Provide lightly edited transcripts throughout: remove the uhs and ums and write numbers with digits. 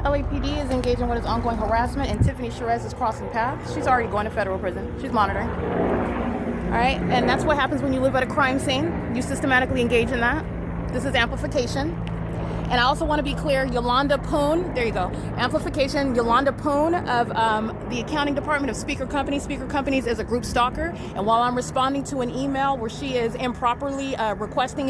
LAPD is engaging with its ongoing harassment, and Tiffany CHERREZ is crossing paths. She's already going to federal prison. She's monitoring. All right, and that's what happens when you live at a crime scene. You systematically engage in that. This is amplification. And I also want to be clear, Yolanda Poon, there you go, amplification, Yolanda Poon of the accounting department of Speaker Companies. Speaker Companies is a group stalker. And while I'm responding to an email where she is improperly requesting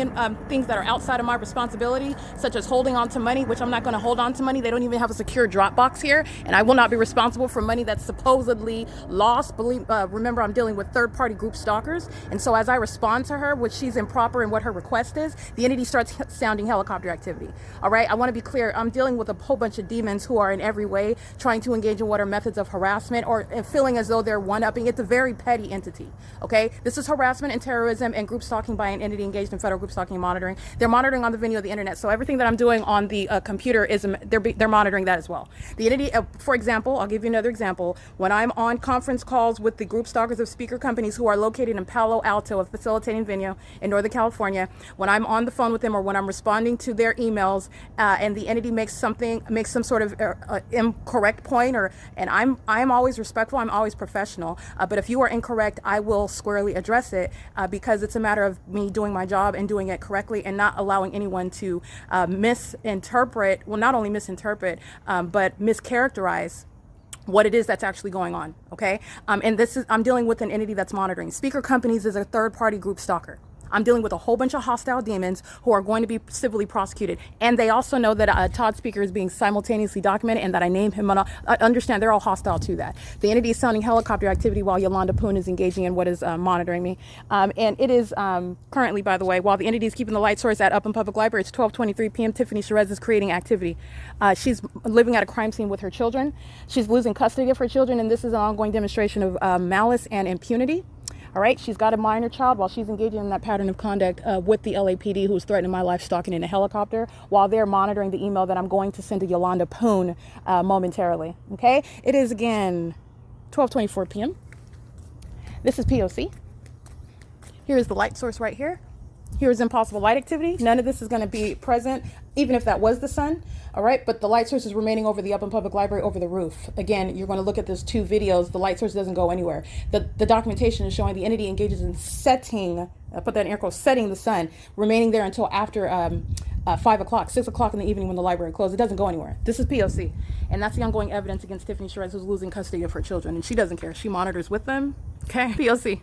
things that are outside of my responsibility, such as holding on to money, which I'm not going to hold on to money. They don't even have a secure Dropbox here. And I will not be responsible for money that's supposedly lost. Remember, I'm dealing with third-party group stalkers. And so as I respond to her, which she's improper in what her request is, the entity starts sounding helicopter activity. All right, I want to be clear. I'm dealing with a whole bunch of demons who are in every way trying to engage in what are methods of harassment or feeling as though they're one-upping. It's a very petty entity. Okay, this is harassment and terrorism and group stalking by an entity engaged in federal group stalking and monitoring. They're monitoring on the venue of the internet. So everything that I'm doing on the computer is they're monitoring that as well. The entity, for example, I'll give you another example. When I'm on conference calls with the group stalkers of Speaker Companies who are located in Palo Alto, a facilitating venue in Northern California, when I'm on the phone with them or when I'm responding to their emails, and the entity makes some sort of incorrect point, and I'm always respectful, I'm always professional, but if you are incorrect, I will squarely address it because it's a matter of me doing my job and doing it correctly and not allowing anyone to misinterpret, well, not only misinterpret, but mischaracterize what it is that's actually going on. Okay, and I'm dealing with an entity that's monitoring. Speaker Companies is a third-party group stalker. I'm dealing with a whole bunch of hostile demons who are going to be civilly prosecuted. And they also know that Todd Speaker is being simultaneously documented and that I name him. I understand they're all hostile to that. The entity is sounding helicopter activity while Yolanda Poon is engaging in what is monitoring me. And it is currently, by the way, while the entity is keeping the light source at Upland Public Library, it's 12:23 p.m. Tiffany CHERREZ is creating activity. She's living at a crime scene with her children. She's losing custody of her children, and this is an ongoing demonstration of malice and impunity. All right, she's got a minor child while she's engaging in that pattern of conduct with the LAPD, who's threatening my life, stalking in a helicopter, while they're monitoring the email that I'm going to send to Yolanda Poon momentarily. Okay, it is again 12:24 p.m. This is P.O.C. Here is the light source right here. Here is impossible light activity. None of this is going to be present, even if that was the sun. All right, but the light source is remaining over the Upland Public Library over the roof. Again, you're going to look at those two videos. The light source doesn't go anywhere. The documentation is showing the entity engages in setting, put that in air quotes, setting the sun, remaining there until after 5 o'clock, 6 o'clock in the evening when the library closed. It doesn't go anywhere. This is P.O.C. And that's the ongoing evidence against Tiffany CHERREZ, who's losing custody of her children. And she doesn't care. She monitors with them. Okay, P.O.C.